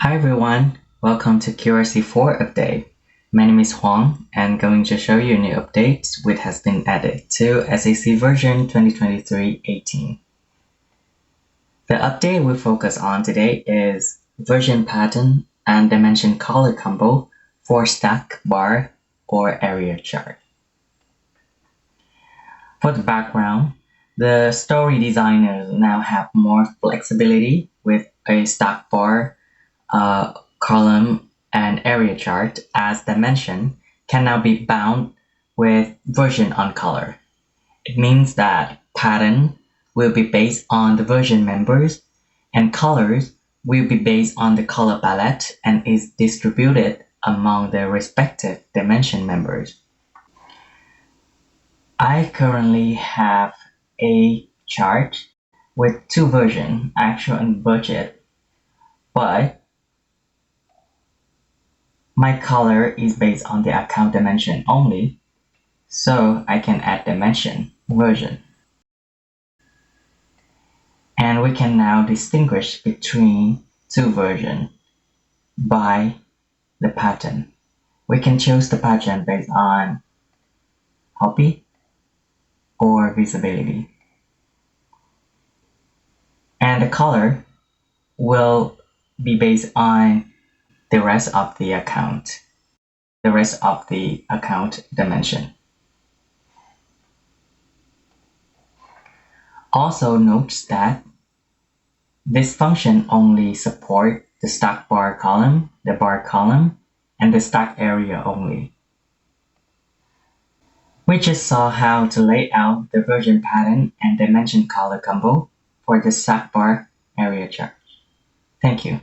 Hi everyone, welcome to QRC4 update. My name is Huang and going to show you new updates which has been added to SAC version 2023-18. The update we focus on today is version pattern and dimension color combo for stack bar or area chart. For the background, the story designers now have more flexibility with a stack bar, column, and area chart as dimension can now be bound with version on color. It means that pattern will be based on the version members and colors will be based on the color palette and is distributed among the respective dimension members. I currently have a chart with two versions, actual and budget, but my color is based on the account dimension only, so I can add dimension version. And we can now distinguish between two versions by the pattern. We can choose the pattern based on copy or visibility. And the color will be based on the rest of the account dimension. Also note that this function only supports the stack bar column, the bar column, and the stack area only. We just saw how to lay out the version pattern and dimension color combo for the stack bar area chart. Thank you.